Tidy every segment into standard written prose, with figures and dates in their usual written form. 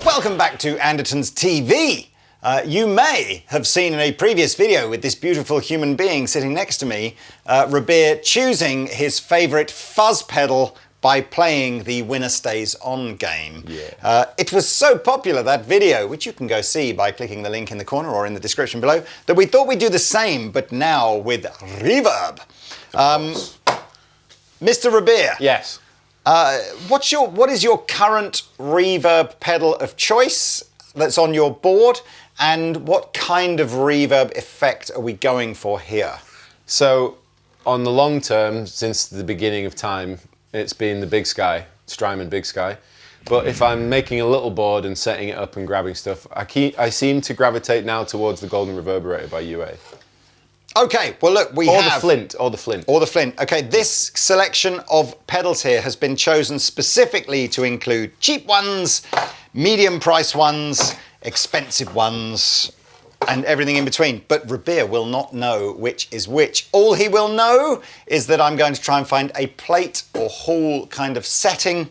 Welcome back to Andertons TV. You may have seen in a previous video with this beautiful human being sitting next to me, Rabea choosing his favourite fuzz pedal by playing the Winner Stays On game. Yeah. It was so popular, that video, which you can go see by clicking the link in the corner or in the description below, that we thought we'd do the same, but now with Reverb. Mr. Rabea. Yes. What is your current reverb pedal of choice that's on your board, and what kind of reverb effect are we going for here? So, on the long term, since the beginning of time, it's been the Big Sky, Strymon Big Sky. But if I'm making a little board and setting it up and grabbing stuff, I seem to gravitate now towards the Golden Reverberator by UA. Okay, well look, Or the Flint. Or the Flint. Okay, this selection of pedals here has been chosen specifically to include cheap ones, medium price ones, expensive ones, and everything in between. But Rabea will not know which is which. All he will know is that I'm going to try and find a plate or hall kind of setting,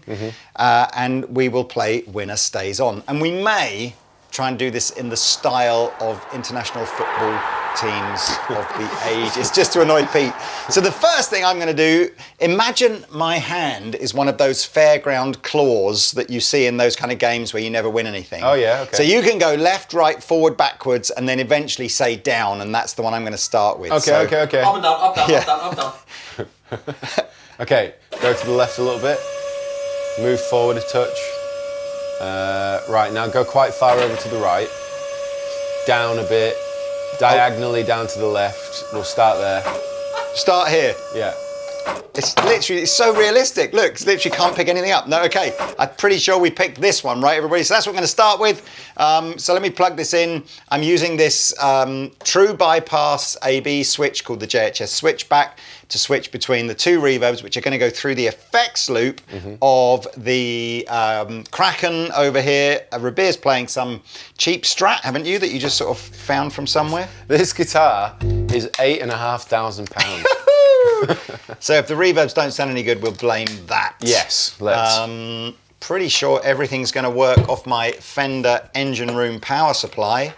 and we will play Winner Stays On. And we may try and do this in the style of international football teams of the ages, just to annoy Pete. So the first thing I'm going to do, imagine my hand is one of those fairground claws that you see in those kind of games where you never win anything. Oh yeah, okay. So you can go left, right, forward, backwards, and then eventually say down, and that's the one I'm going to start with. Okay, okay. Up and down, up, down, Yeah. up, down, up, down. Okay, go to the left a little bit. Move forward a touch. Right, now go quite far over to the right. Down a bit. Diagonally down to the left. We'll start there. Start here. Yeah. It's so realistic. Look, it's literally can't pick anything up. No, okay. I'm pretty sure we picked this one, right, everybody? So that's what we're going to start with. So let me plug this in. I'm using this true bypass AB switch called the JHS switchback to switch between the two reverbs, which are going to go through the effects loop of the Kraken over here. Rabea's playing some cheap Strat, haven't you, that you just sort of found from somewhere? This guitar is £8,500. So if the reverbs don't sound any good, we'll blame that. Yes, let's. Pretty sure everything's going to work off my Fender engine room power supply.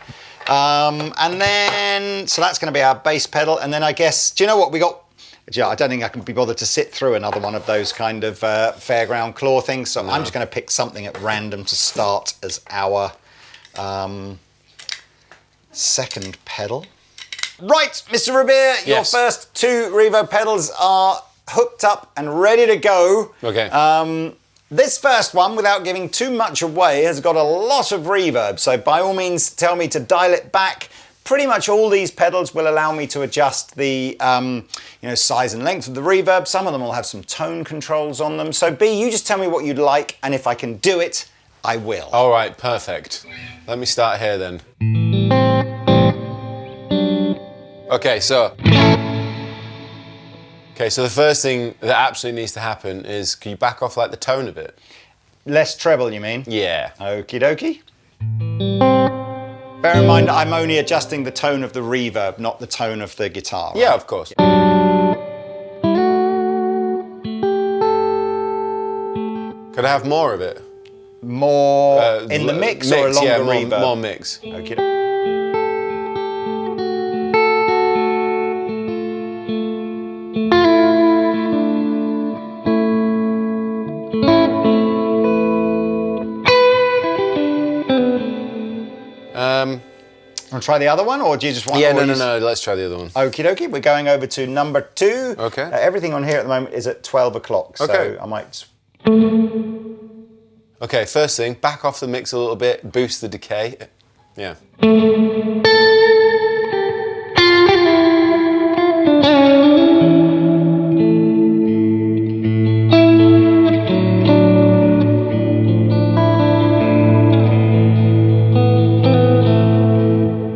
And then, so that's going to be our bass pedal. And then I guess, do you know what we got? Yeah, I don't think I can be bothered to sit through another one of those kind of fairground claw things. So I'm just going to pick something at random to start as our second pedal. Right, Mr. Rabea, your Yes. first two reverb pedals are hooked up and ready to go. Okay. This first one, without giving too much away, has got a lot of reverb. So by all means, tell me to dial it back. Pretty much all these pedals will allow me to adjust the size and length of the reverb. Some of them will have some tone controls on them. So B, you just tell me what you'd like, and if I can do it, I will. All right, perfect. Let me start here then. Okay, so the first thing that absolutely needs to happen is, can you back off like the tone a bit? Less treble, you mean? Yeah. Okie dokie. Bear in mind, I'm only adjusting the tone of the reverb, not the tone of the guitar. Right? Yeah, of course. Could I have more of it? More in the mix or a longer yeah, reverb? more mix. Okay. Want to try the other one, or do you just want? Yeah, no. Let's try the other one. Okie dokie. We're going over to number 2. Okay. Everything on here at the moment is at 12 o'clock. So Okay. I might. Okay, first thing, back off the mix a little bit, boost the decay. Yeah.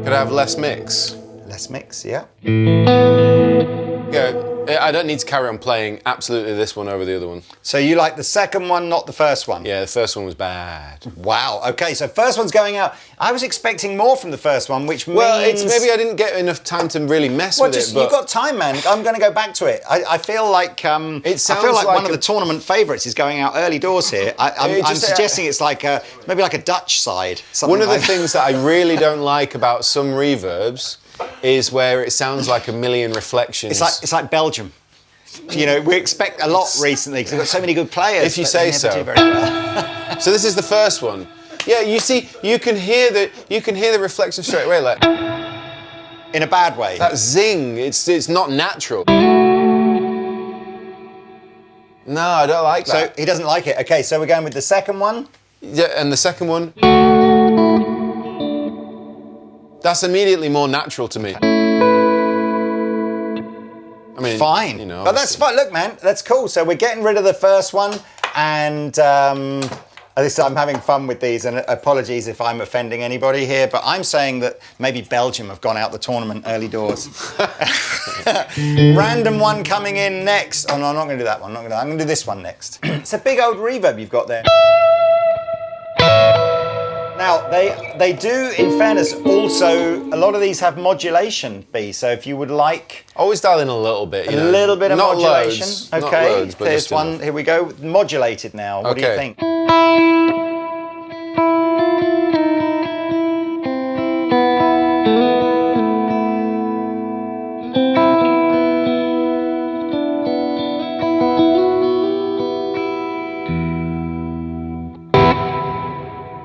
Could I have less mix? Let's mix. Yeah. Yeah. I don't need to carry on playing absolutely this one over the other one. So you like the second one, not the first one? Yeah, the first one was bad. Wow. Okay, so first one's going out. I was expecting more from the first one, which Well, means... it's maybe I didn't get enough time to really mess with it. But you've got time, man. I'm going to go back to it. I feel like It sounds I feel like like one of the tournament favourites is going out early doors here. I'm suggesting it's like maybe like a Dutch side. One of the like things that I really don't like about some reverbs is where it sounds like a million reflections. It's like Belgium. You know, we expect a lot recently because they've got so many good players. If you but say they never so. do very well. So this is the first one. Yeah, you see, you can hear the reflection straight away, like In a bad way. that zing. It's not natural. No, I don't like So that. he doesn't like it. Okay, so we're going with the second one. Yeah, and the second one, that's immediately more natural to me. I mean, Fine. you know, But that's fine. Look, man, that's cool. So we're getting rid of the first one, and at least I'm having fun with these, and apologies if I'm offending anybody here, but I'm saying that maybe Belgium have gone out the tournament early doors. Random one coming in next. Oh, no, I'm not going to do that one. I'm going to do this one next. It's a big old reverb you've got there. Now, they do, in fairness, also, a lot of these have modulation, B, so if you would like... always dial in a little bit. A little bit of not modulation. Loads, Okay, not loads, but there's just one. enough. Here we go. Modulated now. What do you Okay. think?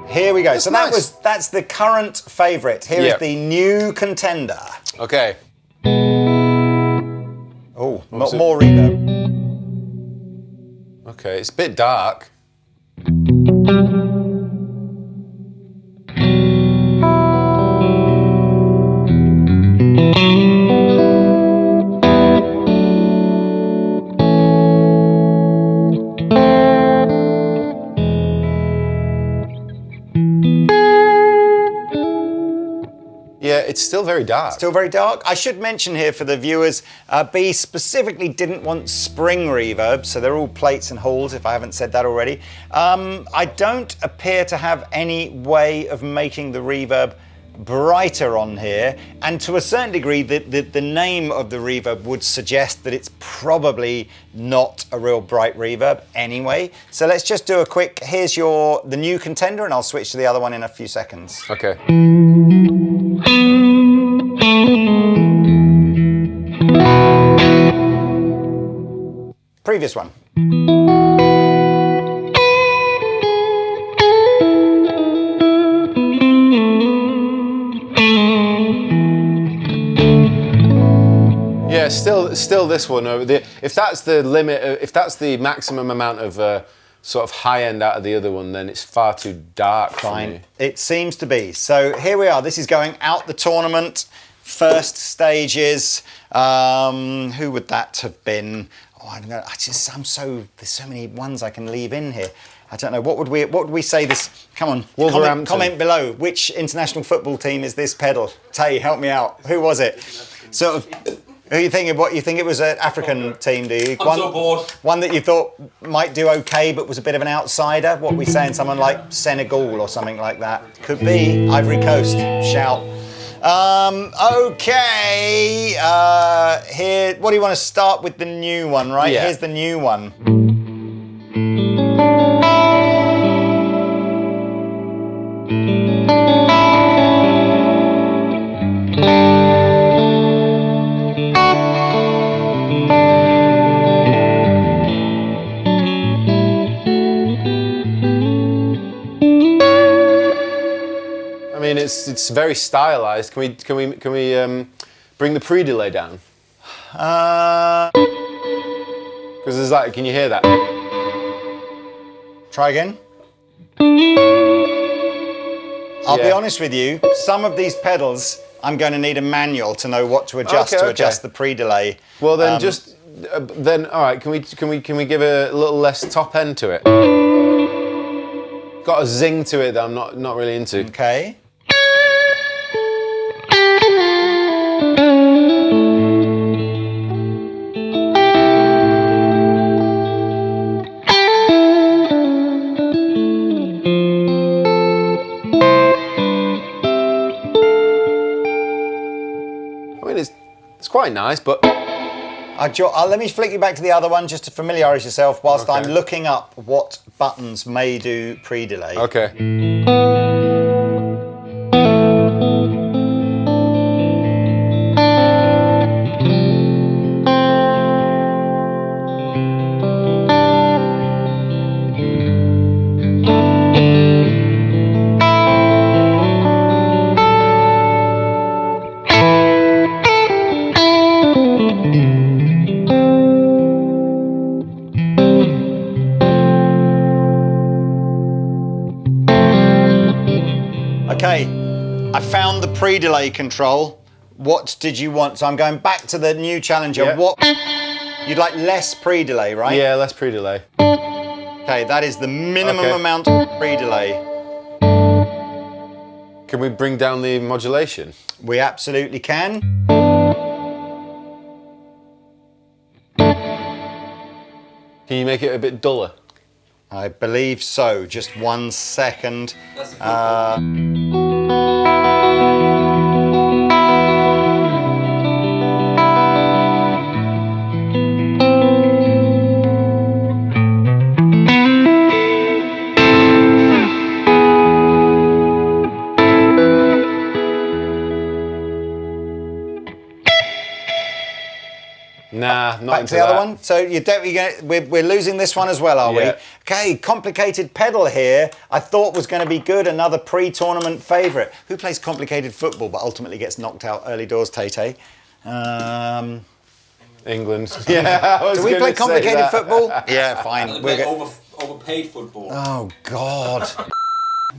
Here we go. That's so nice. that's the current favourite. Here is Yep. the new contender. Okay. Oh, was it? more reverb. Okay, it's a bit dark. Yeah, it's still very dark. Still very dark. I should mention here for the viewers, B specifically didn't want spring reverb, so they're all plates and halls, if I haven't said that already. I don't appear to have any way of making the reverb brighter on here, and to a certain degree the name of the reverb would suggest that it's probably not a real bright reverb anyway. So let's just do a quick, here's the new contender, and I'll switch to the other one in a few seconds. Okay. Previous one. Yeah, still this one. If that's the limit, if that's the maximum amount of sort of high end out of the other one, then it's far too dark for Fine. me. It seems to be. So here we are. This is going out the tournament. First stages. Who would that have been? Oh, I don't know. There's so many ones I can leave in here. I don't know. What would we say this? Come on. Wolverhampton. Comment below. Which international football team is this pedal? Tay, help me out. Who was it? Sort of. Who are you thinking? What you think it was an African team? Do you? I'm so bored. One that you thought might do okay, but was a bit of an outsider. What are we saying? Someone like Senegal or something like that. Could be Ivory Coast. Shout. Okay. Here. What do you want to start with? The new one, right? Yeah. Here's the new one. I mean, it's very stylized. Can we bring the pre-delay down? Because there's like, can you hear that? Try again. I'll be Yeah. honest with you. Some of these pedals, I'm going to need a manual to know what to adjust Okay, to okay. adjust the pre-delay. Well, then then all right. Can we give a little less top end to it? Got a zing to it that I'm not really into. Okay. quite nice, but Let me flick you back to the other one just to familiarise yourself whilst Okay. I'm looking up what buttons may do pre-delay. okay. Okay, I found the pre-delay control. What did you want? So I'm going back to the new challenger. Yeah. What? You'd like less pre-delay, right? Yeah, less pre-delay. Okay, that is the minimum Okay. amount of pre-delay. Can we bring down the modulation? We absolutely can. Can you make it a bit duller? I believe so. Just 1 second. That's the football. Nah, not Back into to the other that. one. So you're definitely going. We're losing this one as well, are Yeah. we? Okay, complicated pedal here. I thought was going to be good. Another pre-tournament favourite. Who plays complicated football but ultimately gets knocked out early doors? Tay. England. Yeah, I was Do we gonna play say complicated that. football? Yeah, fine. They We're play go- overpaid football. Oh God.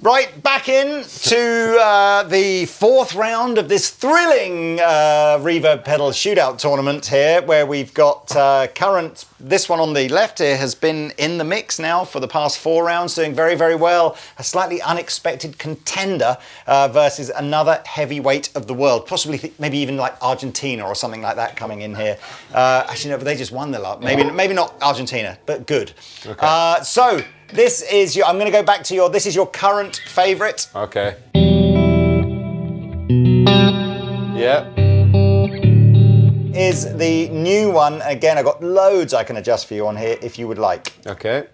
Right, back in to the fourth round of this thrilling Reverb pedal shootout tournament here, where we've got this one on the left here has been in the mix now for the past 4 rounds, doing very, very well. A slightly unexpected contender versus another heavyweight of the world, possibly maybe even like Argentina or something like that coming in here. Actually, no, but they just won the lot. Maybe not Argentina, but good. Okay. So. This is your. I'm going to go back to this is your current favourite. Okay. Yeah. Is the new one. Again, I've got loads I can adjust for you on here if you would like. Okay.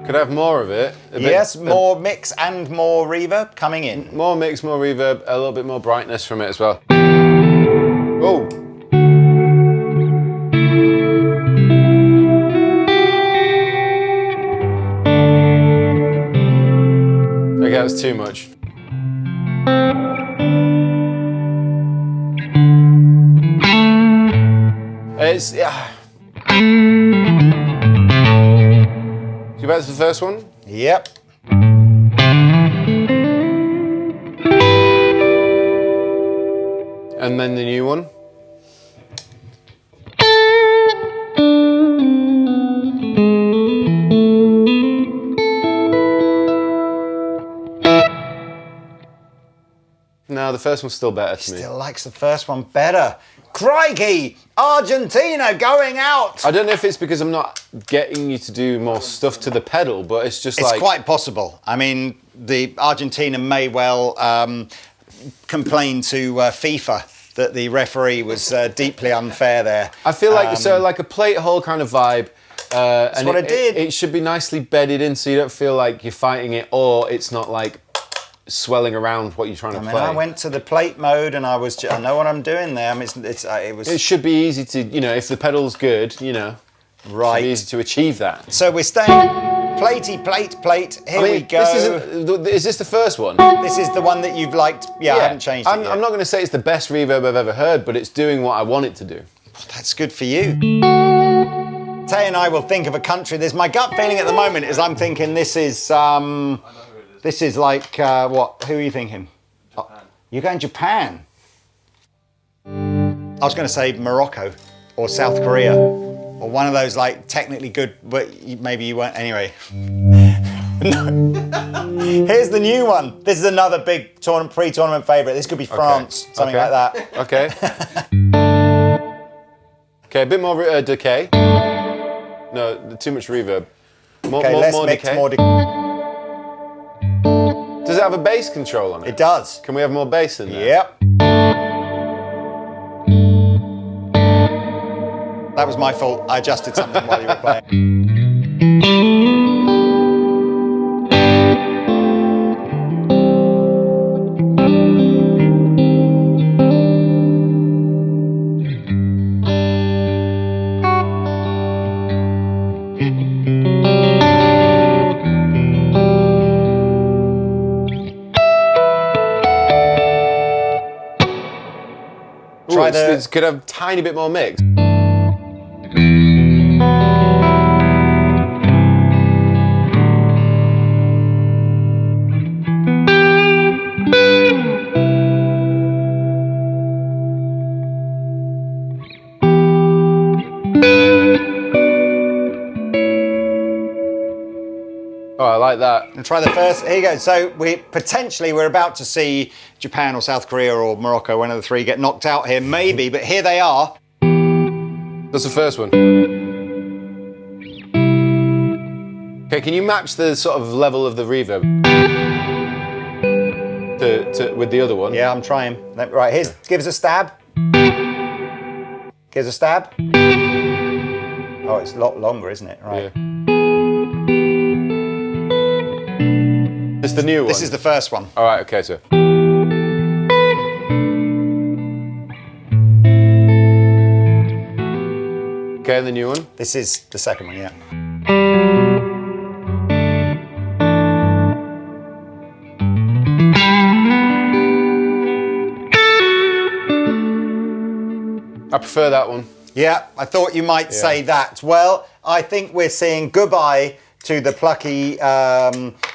Could I have more of it? Yes, more mix and more reverb coming in. More mix, more reverb, a little bit more brightness from it as well. Oh. Okay, that was too much. It's You back to the first one? Yep. And then the new one. No, the first one's still better to me. Still likes the first one better. Crikey! Argentina going out! I don't know if it's because I'm not getting you to do more stuff to the pedal, but it's just It's like... quite possible. I mean, the Argentina may well complain to FIFA that the referee was deeply unfair there. I feel like like a plate hole kind of vibe. That's what I did. It should be nicely bedded in, so you don't feel like you're fighting it, or it's not like swelling around what you're trying to play. I went to the plate mode and I know what I'm doing there. I mean, It should be easy to, if the pedal's good, it should right. be easy to achieve that. So we're staying platey, plate. Here we go. Is this the first one? This is the one that you've liked. Yeah, I haven't changed it I'm yet. not going to say it's the best reverb I've ever heard, but it's doing what I want it to do. That's good for you. Tay and I will think of a country. My gut feeling at the moment is I'm thinking this is like what? Who are you thinking? Japan. You're going Japan. I was going to say Morocco or South Korea or one of those like technically good, but maybe you weren't. Anyway. No. Here's the new one. This is another big pre-tournament favourite. This could be France, something like that. Okay. Okay, a bit more decay. No, too much reverb. More Okay, less more mix, decay. more decay. Does Does it have a bass control on it? It does. Can we have more bass in there? Yep. That was my fault. I adjusted something while you were playing. Try this. Could have a tiny bit more mix. Oh, I like that. And try the first. Here you go. So we're about to see Japan or South Korea or Morocco, one of the three, get knocked out here, maybe. But here they are. That's the first one. Okay, can you match the sort of level of the reverb with the other one? Yeah, I'm trying. Right, give us a stab. Give us a stab. Oh, it's a lot longer, isn't it? Right. Yeah. It's the new one. This is the first one. All right. Okay, so. Okay, and the new one. This is the second one. Yeah. I prefer that one. Yeah, I thought you might say that. Well, I think we're saying goodbye to the plucky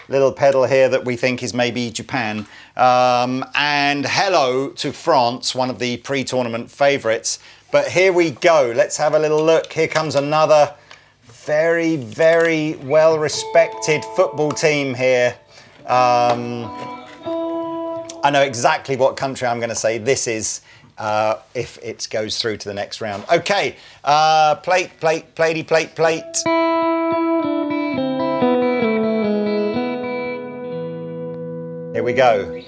little pedal here that we think is maybe Japan. And hello to France, one of the pre-tournament favourites. But here we go. Let's have a little look. Here comes another very, very well-respected football team here. I know exactly what country I'm going to say this is. If it goes through to the next round. Okay, plate. Here we go.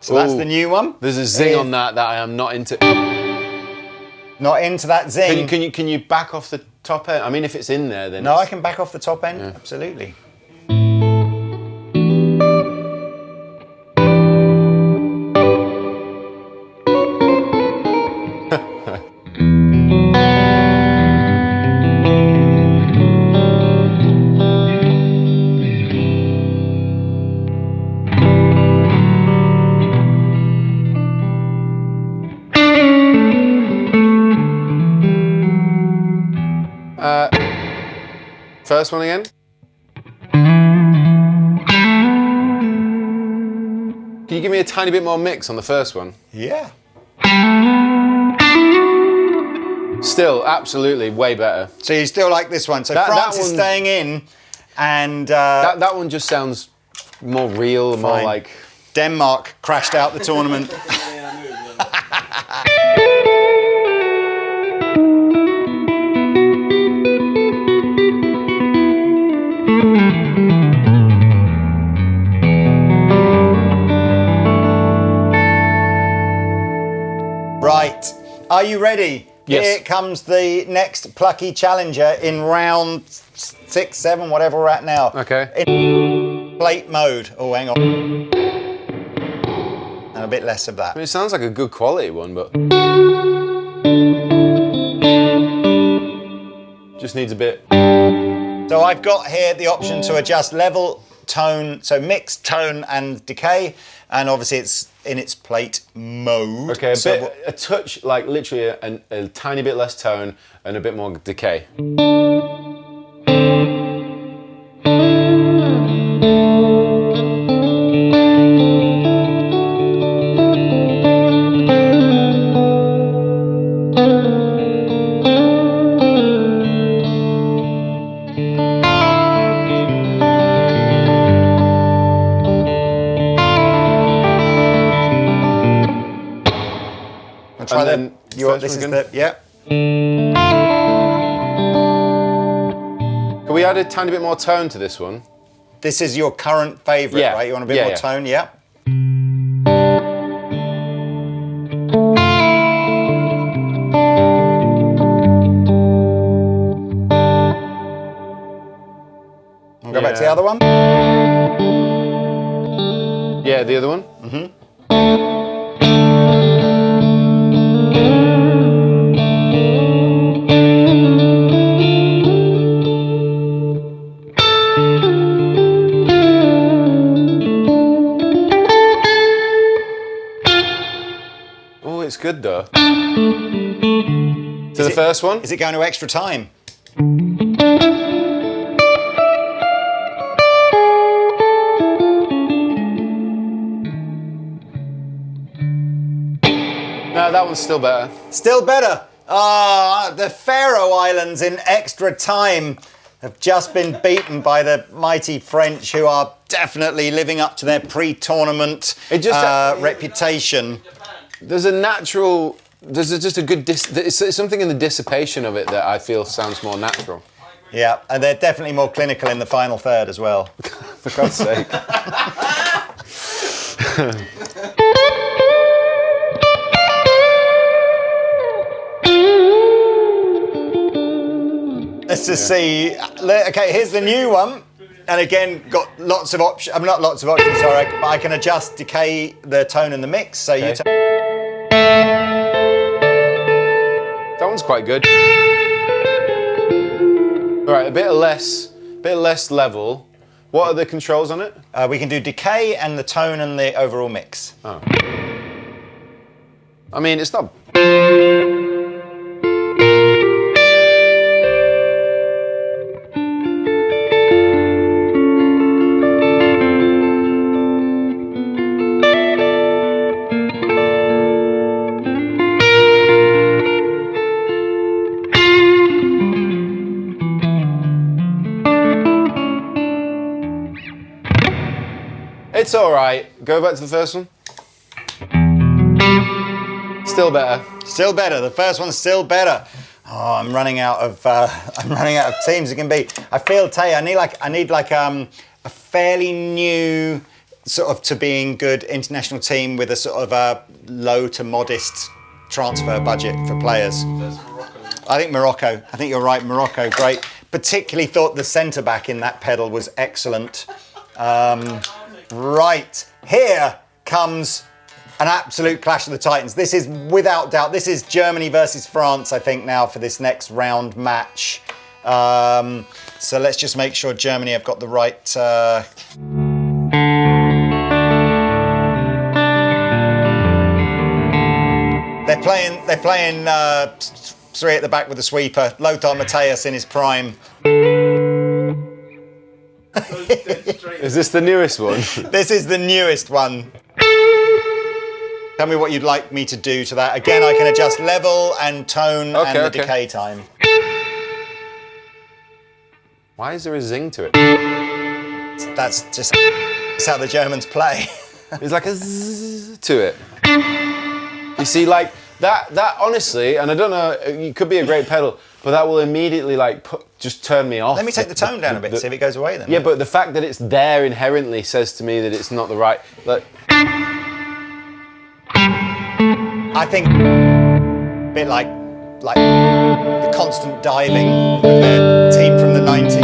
So that's the new one. There's a zing on that I am not into. Not into that zing. Can you back off the top end? I mean, if it's in there, then. No, I can back off the top end. Yeah. Absolutely. First one again. Can you give me a tiny bit more mix on the first one? Yeah. Still, absolutely, way better. So you still like this one. So France is staying in, and that one just sounds more real, more like Denmark crashed out the tournament. Right, are you ready? Yes. Here comes the next plucky challenger in round 6, 7, whatever we're at now. Okay. In plate mode. Oh, hang on. And a bit less of that. I mean, it sounds like a good quality one, but just needs a bit. So I've got here the option to adjust level, tone, so mix, tone and decay, and obviously it's in its plate mode. Okay, a touch, like literally a tiny bit less tone and a bit more decay. try then this is the, yeah. Can we add a tiny bit more tone to this one? This is your current favourite, Yeah. right? You want a bit more tone, yeah? And go back to the other one. Yeah, the other one. Oh, it's good though. To the first one? Is it going to extra time? No, that one's still better. Still better. Ah, the Faroe Islands in extra time have just been beaten by the mighty French, who are definitely living up to their pre-tournament reputation. There's a natural. There's just a good. It's something in the dissipation of it that I feel sounds more natural. Yeah, and they're definitely more clinical in the final third as well. For God's sake. Let's just see. Okay, here's the new one. And again, got lots of options. Not lots of options, sorry, but I can adjust decay, the tone and the mix. So Okay. That one's quite good. All right, a bit less level. What are the controls on it? we can do decay and the tone and the overall mix. Oh. I mean, it's not. It's all right. Go back to the first one. Still better. Still better. The first one's still better. Oh, I'm running out of teams. It can be. I feel, Tay, I need a fairly new sort of to being good international team with a sort of a low to modest transfer budget for players. I think Morocco. I think you're right. Morocco, great. Particularly thought the centre back in that pedal was excellent. Right, here comes an absolute clash of the titans. This is without doubt, this is Germany versus France, I think, now for this next round match. So let's just make sure Germany have got the right... They're playing three at the back with the sweeper. Lothar Matthäus in his prime. Is this the newest one? This is the newest one. Tell me what you'd like me to do to that. Again, I can adjust level and tone and the decay time. Why is there a zing to it? That's how the Germans play. There's like a zzz to it. You see, like that honestly, and I don't know, it could be a great pedal, but that will immediately just turn me off. Let me take the tone down a bit, see if it goes away then. Yeah, but the fact that it's there inherently says to me that it's not the right. I think a bit like the constant diving of their team from the 90s.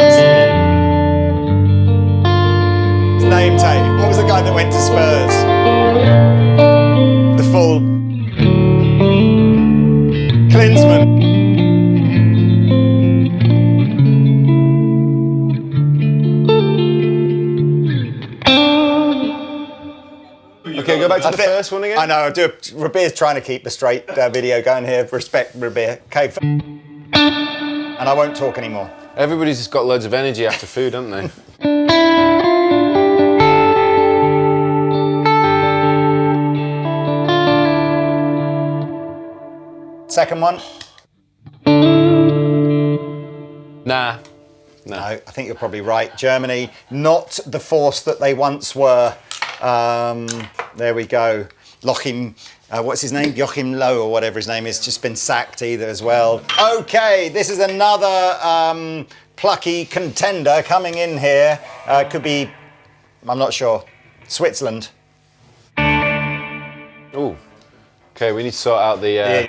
His name tag. What was the guy that went to Spurs? The full Klinsmann. Okay, go back to the first one again. I know, Rabea's trying to keep the straight video going here. Respect, Rabea. Okay. And I won't talk anymore. Everybody's just got loads of energy after food, haven't they? Second one? Nah. No, I think you're probably right. Germany, not the force that they once were. There we go. Joachim, what's his name? Joachim Low or whatever his name is, just been sacked either as well. Okay, this is another plucky contender coming in here. Could be, I'm not sure, Switzerland. Ooh. Okay, we need to sort out the...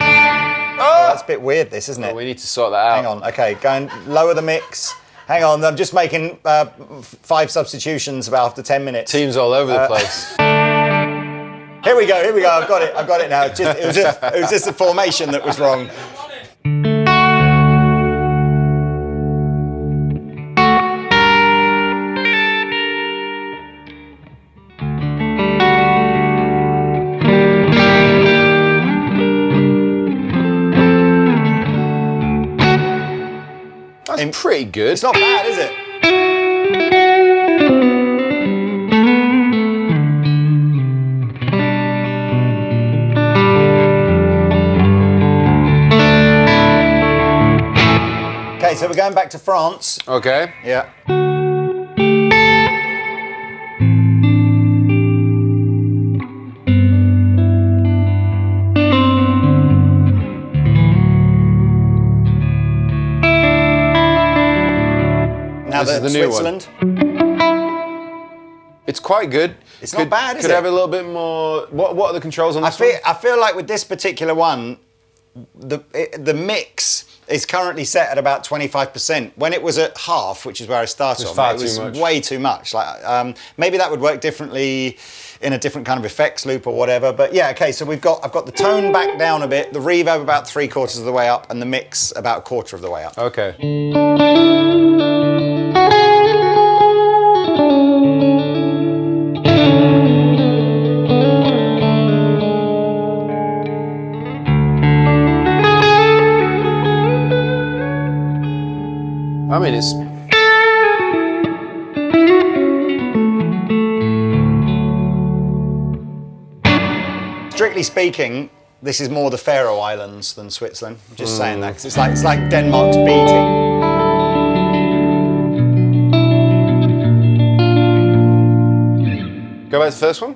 Oh, that's a bit weird, this, isn't it? We need to sort that out. Hang on, okay, go and lower the mix. Hang on, I'm just making 5 substitutions about after 10 minutes. Teams all over the place. Here we go, I've got it now. It was just the formation that was wrong. That's pretty good. It's not bad, is it? Okay, so we're going back to France. Okay. Yeah. Now This is the new one. Switzerland. It's quite good. It's not bad, is Could it? have a little bit more... What are the controls on this one? I feel like with this particular one, the mix is currently set at about 25%. When it was at half, which is where I started, far it too was much. way too much. Like maybe that would work differently in a different kind of effects loop or whatever. But yeah, okay. So I've got the tone back down a bit, the reverb about 3/4 of the way up, and the mix about 1/4 of the way up. Okay. I mean, it's... Strictly speaking, this is more the Faroe Islands than Switzerland. I'm just saying that because it's like Denmark's beating. Go back to the first one.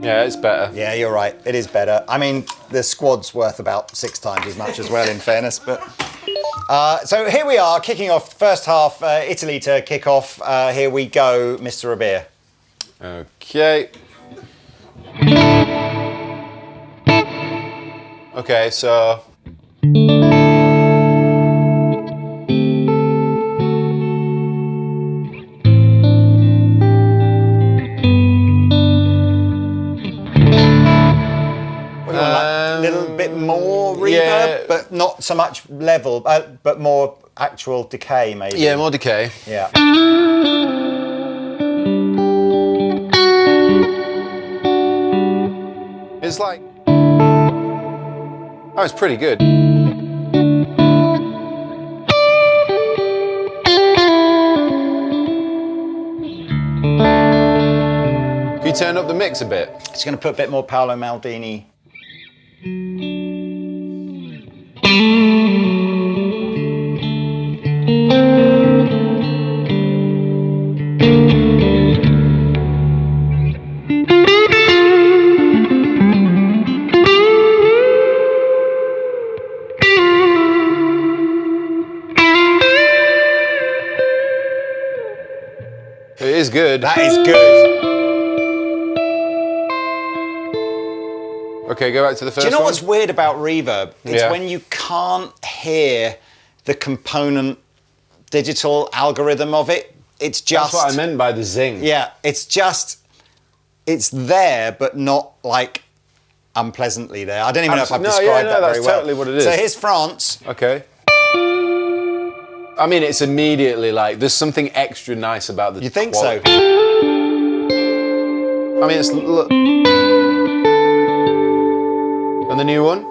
Yeah, it's better. Yeah, you're right. It is better. I mean, the squad's worth about 6 times as much as well, in fairness. But so here we are, kicking off first half. Italy to kick off. Here we go, Mr. Rabea. Okay. Okay, so... A little bit more reverb, yeah. but not so much level, but more actual decay, maybe. Yeah, more decay. Yeah. It's like... Oh, it's pretty good. Can you turn up the mix a bit? It's going to put a bit more Paolo Maldini. It is good. That is good. Okay, go back to the first Do you know one. what's weird about reverb? It's Yeah. when you can't hear the component digital algorithm of it. It's just... That's what I meant by the zing. Yeah, it's just... It's there, but not like unpleasantly there. I don't even know if I've described that very that's well. totally what it is. So here's France. Okay. I mean, it's immediately like, there's something extra nice about the You think quality. so? I mean, it's... Look. And the new one?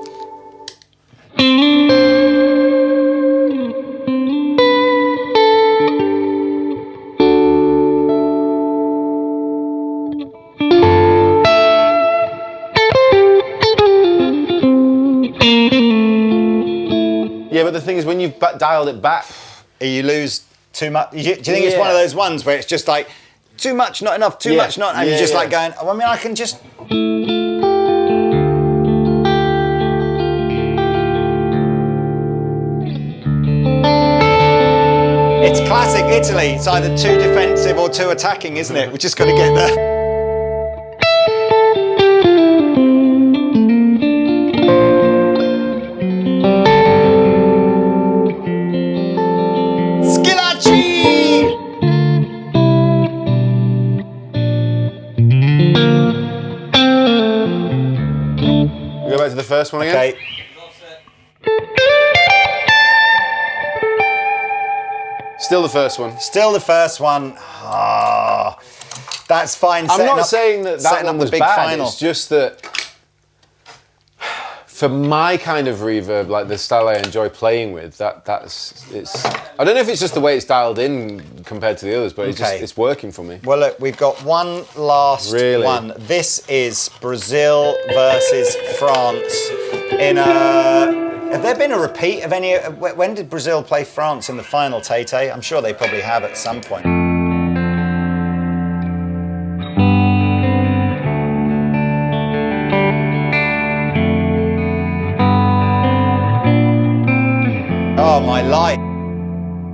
Yeah, but the thing is, when you've dialed it back, You lose too much? Do you think it's one of those ones where it's just like too much, not enough, too much, not, and you're just like going, oh, I mean, I can just. It's classic Italy. It's either too defensive or too attacking, isn't it? We just got to get there. Go back to the first one again. Okay. Still the first one. Still the first one. Ah, that's fine. I'm not saying that one was big bad. Final. It's just that for my kind of reverb, like the style I enjoy playing with, it's. I don't know if it's just the way it's dialed in compared to the others, but it's working for me. Well, look, we've got one last one. This is Brazil versus France in a. Have there been a repeat of any? When did Brazil play France in the final, Tate? I'm sure they probably have at some point. Oh, my life.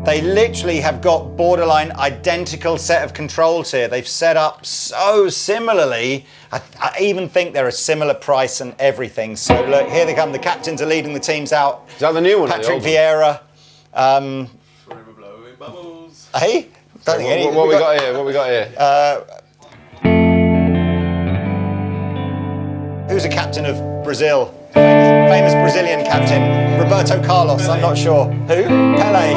They literally have got borderline identical set of controls here. They've set up so similarly. I even think they're a similar price and everything. So look, here they come. The captains are leading the teams out. Is that the new one? Patrick Vieira. Forever blowing bubbles. Hey? Don't think any. What we got here? What we got here? Who's the captain of Brazil? Famous Brazilian captain, Roberto Carlos. Pelé. I'm not sure. Who? Pelé.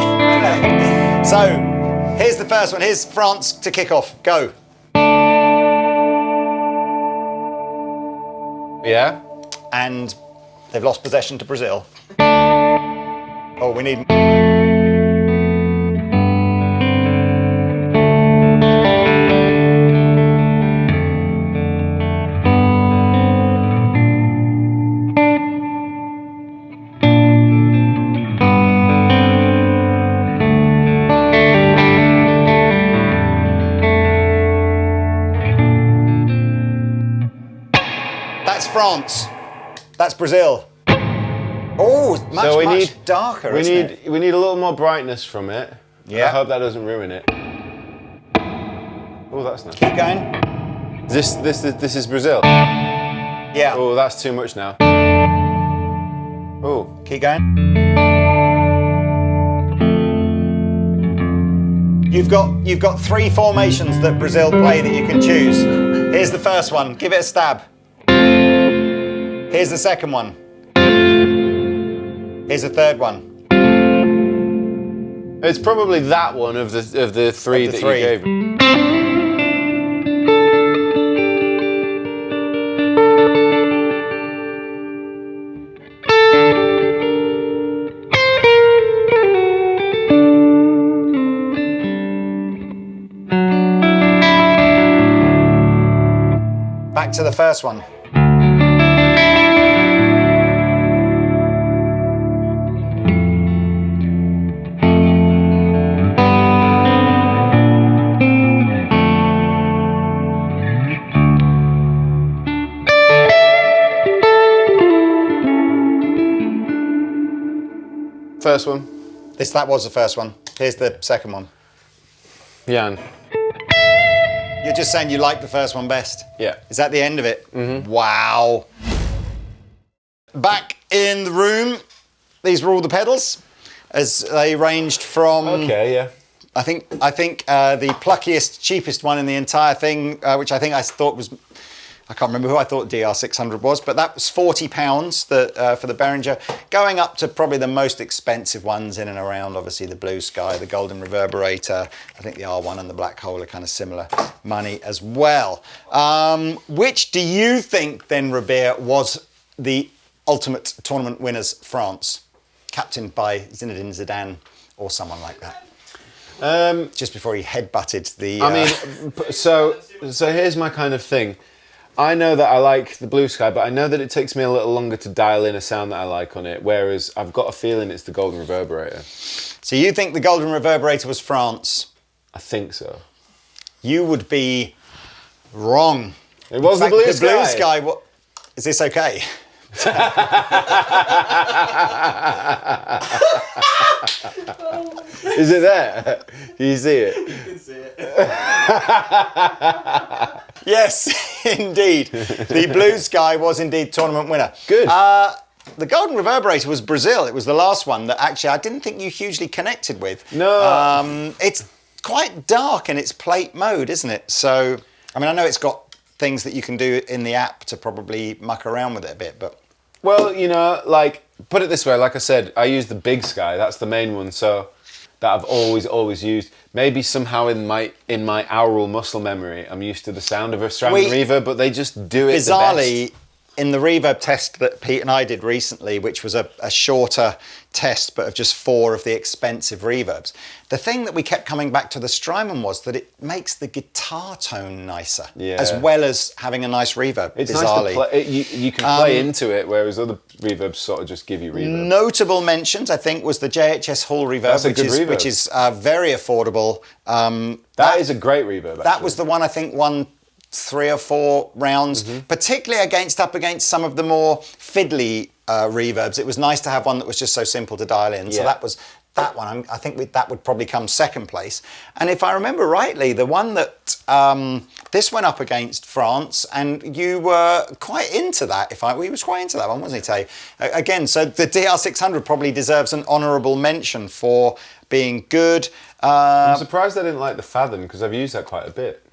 So, here's the first one. Here's France to kick off. Go. Yeah. And they've lost possession to Brazil. Oh, we need. That's France. That's Brazil. Oh, much darker, isn't it? We need a little more brightness from it. Yeah. I hope that doesn't ruin it. Oh, that's nice. Keep going. This is Brazil. Yeah. Oh, that's too much now. Oh. Keep going. You've got three formations that Brazil play that you can choose. Here's the first one. Give it a stab. Here's the second one. Here's the third one. It's probably that one of the three that you gave me. Back to the first one. First one. That was the first one. Here's the second one. Jan. You're just saying you like the first one best? Yeah. Is that the end of it? Mm-hmm. Wow. Back in the room, these were all the pedals, as they ranged from... Okay, yeah. I think the pluckiest, cheapest one in the entire thing, which I thought was... I can't remember who I thought DR600 was, but that was £40 for the Behringer, going up to probably the most expensive ones in and around, obviously, the Blue Sky, the Golden Reverberator. I think the R1 and the Black Hole are kind of similar money as well. Which do you think, then, Rabea, was the ultimate tournament winners, France? Captained by Zinedine Zidane or someone like that? Just before he headbutted the... I mean, so here's my kind of thing. I know that I like the Blue Sky, but I know that it takes me a little longer to dial in a sound that I like on it, whereas I've got a feeling it's the Golden Reverberator. So you think the Golden Reverberator was France? I think so. You would be wrong. It was In fact, the Blue the Sky. Blue Sky. What? Is this okay? Is it there? Can you see it? You can see it. Yes, indeed. The Blue Sky was indeed tournament winner. Good. The Golden Reverberator was Brazil. It was the last one that actually I didn't think you hugely connected with. No. It's quite dark in its plate mode, isn't it? So, I mean, I know it's got things that you can do in the app to probably muck around with it a bit, but... Well, you know, like, put it this way, like I said, I use the Big Sky, that's the main one, so that I've always used. Maybe somehow in my aural muscle memory, I'm used to the sound of a Strymon Reverb, but they just do it bizarrely, the best. In the Reverb test that Pete and I did recently, which was a shorter test, but of just 4 of the expensive reverbs, the thing that we kept coming back to the Strymon was that it makes the guitar tone nicer, as well as having a nice reverb, It's bizarrely. nice to play, you can play into it, whereas other reverbs sort of just give you reverb. Notable mentions, I think, was the JHS Hall reverb, That's a good reverb. which is very affordable. That is a great reverb, actually. That was the one I think won 3 or 4 rounds, particularly up against some of the more fiddly reverbs. It was nice to have one that was just so simple to dial in. So that was that one. I think that would probably come second place. And if I remember rightly, the one that this went up against France, and you were quite into that. He was quite into that one, wasn't he, Tay? Again, so the DR600 probably deserves an honourable mention for being good. I'm surprised I didn't like the Fathom, because I've used that quite a bit.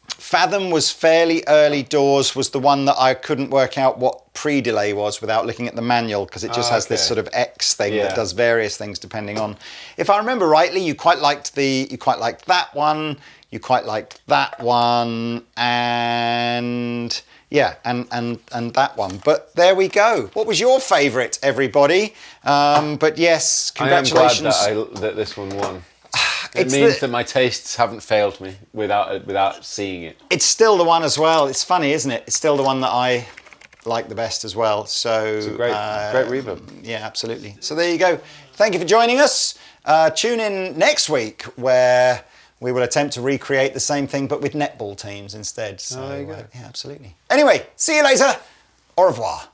Fathom was fairly early doors, was the one that I couldn't work out what pre-delay was without looking at the manual, because it just has this sort of X thing that does various things depending on. If I remember rightly, you quite liked that one, you quite liked that one, and that one. But there we go. What was your favourite, everybody? But yes, congratulations. I am glad that this one won. It means that my tastes haven't failed me without seeing it. It's still the one as well. It's funny, isn't it? It's still the one that I like the best as well. So it's a great reverb. Yeah, absolutely. So there you go. Thank you for joining us. Tune in next week where we will attempt to recreate the same thing but with netball teams instead. So there you go. yeah, absolutely. Anyway, see you later. Au revoir.